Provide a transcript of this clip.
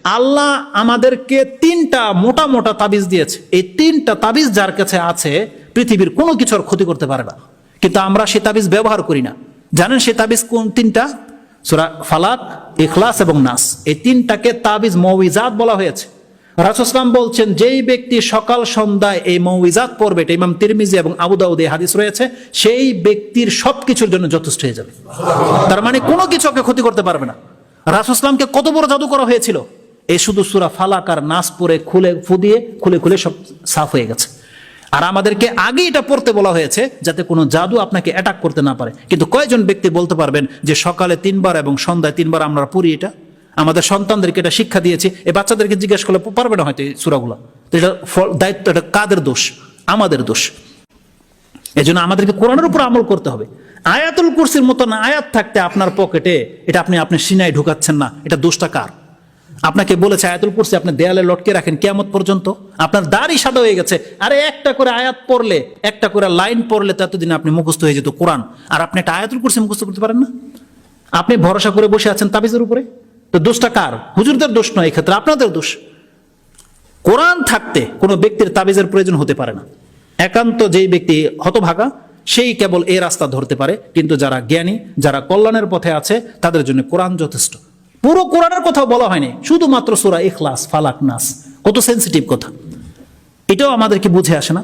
আল্লাহ আমাদেরকে তিনটা মোটা মোটা তাবিজ দিয়েছে। এই তিনটা তাবিজ যার কাছে আছে পৃথিবীর কোনো কিছু আর ক্ষতি করতে পারে না, কিন্তু আমরা সে তাবিজ ব্যবহার করি না। জানেন সে তাবিজ কোন তিনটা? সূরা ফালাক, ইখলাস এবং নাস, এই তিনটাকে তাবিজ মৌইজাত বলা হয়েছে। রাসূল সাল্লাল্লাহু আলাইহি ওয়াসাল্লাম বলছেন, যেই ব্যক্তি সকাল সন্ধ্যায় এই মৌইজাত পড়বে, এটা ইমাম তিরমিজি এবং আবু দাউদে হাদিস রয়েছে, সেই ব্যক্তির সবকিছুর জন্য যথেষ্ট হয়ে যাবে। তার মানে কোনো কিছু ওকে ক্ষতি করতে পারবে না। রাসূল সাল্লাল্লাহু আলাইহি ওয়াসাল্লামকে কত বড় জাদু করা হয়েছিল, এই শুধু সূরা ফালাক আর নাস পড়ে খুলে সব সাফ হয়ে গেছে। আর আমাদেরকে আগে এটা পড়তে বলা হয়েছে যাতে কোনো জাদু আপনাকে অ্যাটাক করতে না পারে। কিন্তু কয়জন ব্যক্তি বলতে পারবেন যে সকালে 3 বার এবং সন্ধ্যায় 3 বার আমরা পড়ি? এটা আমাদের সন্তানদেরকে এটা শিক্ষা দিয়েছি, এই বাচ্চাদেরকে জিজ্ঞেস করলে পারবে না হয়তো এই সূরাগুলো। তো এটা দায়িত্ব, এটা কাদের দোষ? আমাদের দোষ। এজন্য আমাদেরকে কোরআনের উপর আমল করতে হবে। আয়াতুল কুরসির মতন আয়াত থাকতে আপনার পকেটে, এটা আপনি সিনায় ঢুকাচ্ছেন না, এটা দোষটা কার? আপনাকে বলেছে আয়াতুল কুরসি আপনি দেয়ালে লটকে রাখেন কিয়ামত পর্যন্ত, আপনার দাড়ি সাদা হয়ে গেছে। আরে একটা করে আয়াত পড়লে, একটা করে লাইন পড়লে তো এতদিন আপনি মুখস্থ হয়ে যেত কোরআন, আর আপনি একটা আয়াতুল কুরসি মুখস্থ করতে পারেন না? আপনি ভরসা করে বসে আছেন তাবিজের উপরে, তো দোষটা কার? হুজুরদের দোষ নয়, এক্ষেত্রে আপনাদের দোষ। কোরআন থাকতে কোনো ব্যক্তির তাবিজের প্রয়োজন হতে পারে না। একান্ত যেই ব্যক্তি হতভাগা সেই কেবল এই রাস্তা ধরতে পারে, কিন্তু যারা জ্ঞানী, যারা কল্যাণের পথে আছে তাদের জন্য কোরআন যথেষ্ট। পুরো কোরআনের কথাও বলা হয়নি, শুধুমাত্র সূরা ইখলাস, ফালাক, নাস। কত সেনসিটিভ কথা, এটাও আমাদেরকে বুঝে আসে না।